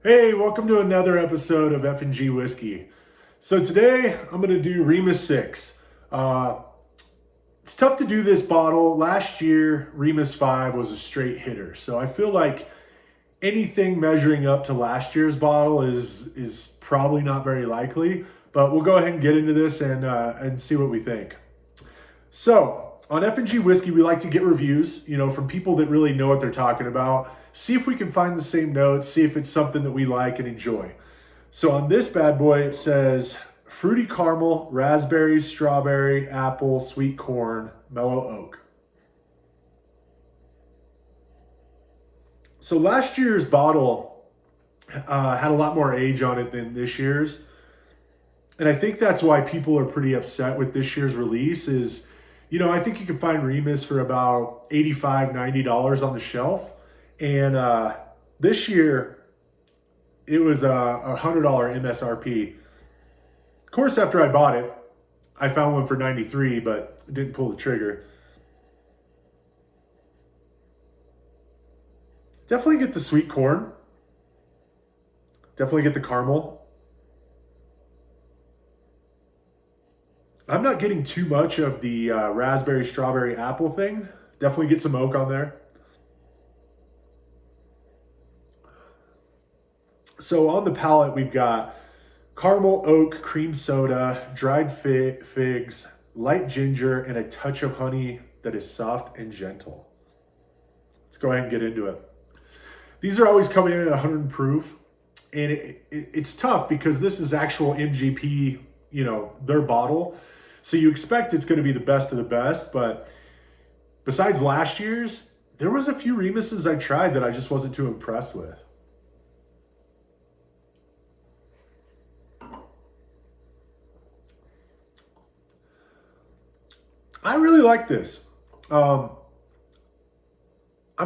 Hey, welcome to another episode of F&G Whiskey. So today I'm going to do Remus 6. It's tough to do this bottle. Last year, Remus 5 was a straight hitter. So I feel like anything measuring up to last year's bottle is probably not very likely. But we'll go ahead and get into this and see what we think. So on F&G Whiskey, we like to get reviews, from people that really know what they're talking about. See if we can find the same notes, see if it's something that we like and enjoy. So on this bad boy, it says fruity caramel, raspberry, strawberry, apple, sweet corn, mellow oak. So last year's bottle had a lot more age on it than this year's. And I think that's why people are pretty upset with this year's release is, I think you can find Remus for about $85, $90 on the shelf. And this year, it was a $100 MSRP. Of course, after I bought it, I found one for $93, but didn't pull the trigger. Definitely get the sweet corn. Definitely get the caramel. I'm not getting too much of the raspberry, strawberry, apple thing. Definitely get some oak on there. So on the palate, we've got caramel, oak, cream soda, dried figs, light ginger, and a touch of honey that is soft and gentle. Let's go ahead and get into it. These are always coming in at 100 proof, and it's tough because this is actual MGP, their bottle. So you expect it's going to be the best of the best, but besides last year's, there was a few Remuses I tried that I just wasn't too impressed with. I really like this. I'm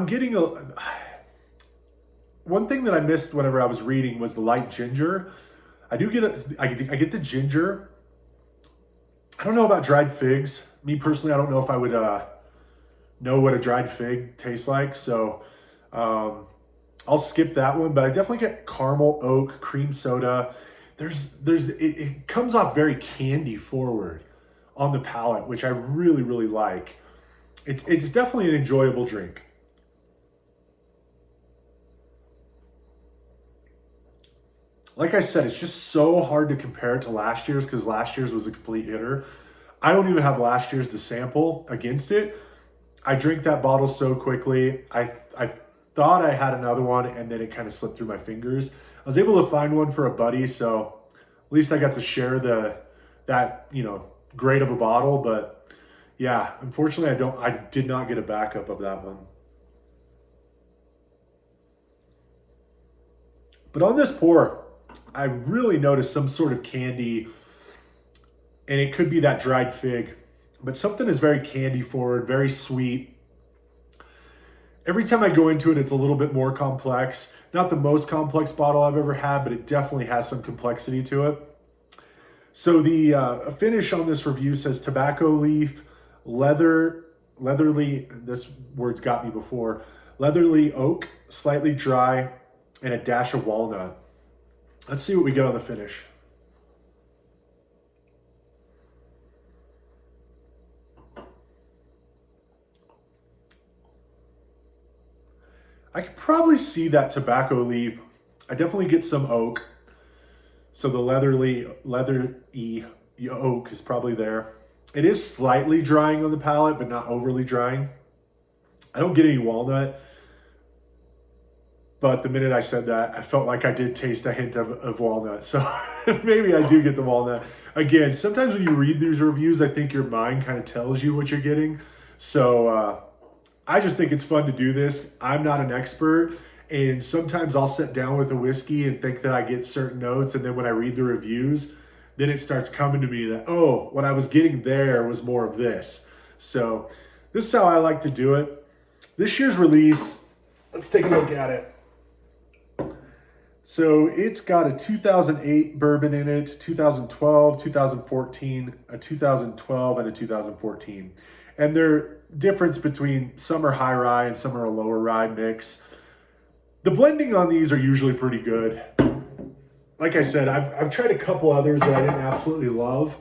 getting one thing that I missed whenever I was reading was the light ginger. I get the ginger. I don't know about dried figs. Me personally, I don't know if I would know what a dried fig tastes like. So I'll skip that one. But I definitely get caramel, oak, cream soda. It comes off very candy forward on the palate, which I really, really like. It's definitely an enjoyable drink. Like I said, it's just so hard to compare it to last year's because last year's was a complete hitter. I don't even have last year's to sample against it. I drank that bottle so quickly. I thought I had another one and then it kind of slipped through my fingers. I was able to find one for a buddy, so at least I got to share that great of a bottle. But yeah, unfortunately I did not get a backup of that one. But on this pour, I really noticed some sort of candy, and it could be that dried fig, but something is very candy forward, very sweet. Every time I go into it, it's a little bit more complex. Not the most complex bottle I've ever had, but it definitely has some complexity to it. So the finish on this review says tobacco leaf, leatherly, this word's got me before, leatherly oak, slightly dry, and a dash of walnut. Let's see what we get on the finish. I could probably see that tobacco leaf. I definitely get some oak. So the leathery oak is probably there. It is slightly drying on the palate, but not overly drying. I don't get any walnut. But the minute I said that, I felt like I did taste a hint of walnut. So maybe I do get the walnut. Again, sometimes when you read these reviews, I think your mind kind of tells you what you're getting. So I just think it's fun to do this. I'm not an expert. And sometimes I'll sit down with a whiskey and think that I get certain notes. And then when I read the reviews, then it starts coming to me that, oh, what I was getting there was more of this. So this is how I like to do it. This year's release, let's take a look at it. So it's got a 2008 bourbon in it, 2012, 2014, a 2012, and a 2014. And their difference between some are high rye and some are a lower rye mix. The blending on these are usually pretty good. Like I said, I've tried a couple others that I didn't absolutely love,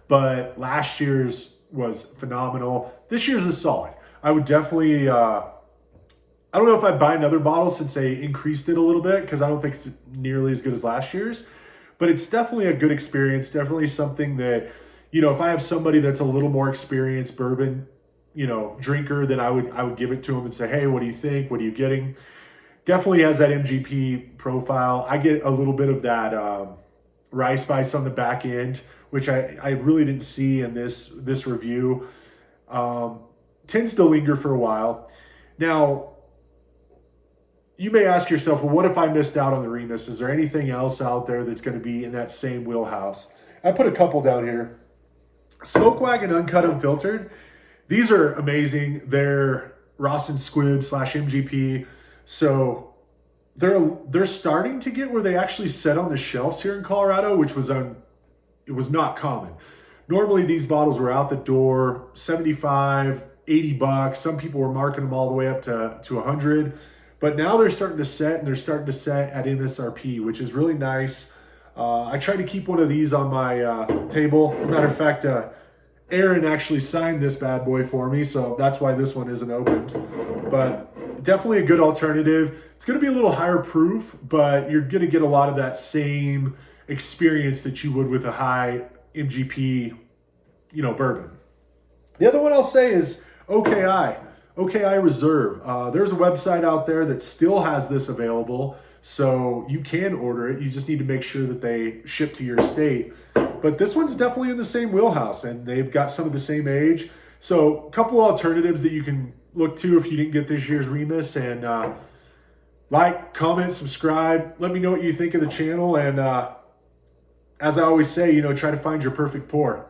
but last year's was phenomenal. This year's is solid. I would definitely, I don't know if I'd buy another bottle since they increased it a little bit, because I don't think it's nearly as good as last year's, but it's definitely a good experience. Definitely something that, you know, if I have somebody that's a little more experienced bourbon, you know, drinker, then I would give it to them and say, hey, what do you think? What are you getting? Definitely has that MGP profile. I get a little bit of that rye spice on the back end, which I really didn't see in this review. Tends to linger for a while. Now, you may ask yourself, well, what if I missed out on the Remus? Is there anything else out there that's going to be in that same wheelhouse? I put a couple down here. Smoke Wagon Uncut Unfiltered. These are amazing. They're Ross and Squibb / MGP. So they're starting to get where they actually set on the shelves here in Colorado, which was it was not common. Normally these bottles were out the door, 75, 80 bucks. Some people were marking them all the way up to 100. But now they're starting to set, and they're starting to set at MSRP, which is really nice. I try to keep one of these on my table. Matter of fact, Aaron actually signed this bad boy for me, so that's why this one isn't opened. But definitely a good alternative. It's going to be a little higher proof, but you're going to get a lot of that same experience that you would with a high MGP, you know, bourbon. The other one I'll say is OKI. OKI Reserve. There's a website out there that still has this available, so you can order it. You just need to make sure that they ship to your state. But this one's definitely in the same wheelhouse, and they've got some of the same age. So a couple alternatives that you can look to if you didn't get this year's Remus. And like, comment, subscribe. Let me know what you think of the channel. And as I always say, you know, try to find your perfect pour.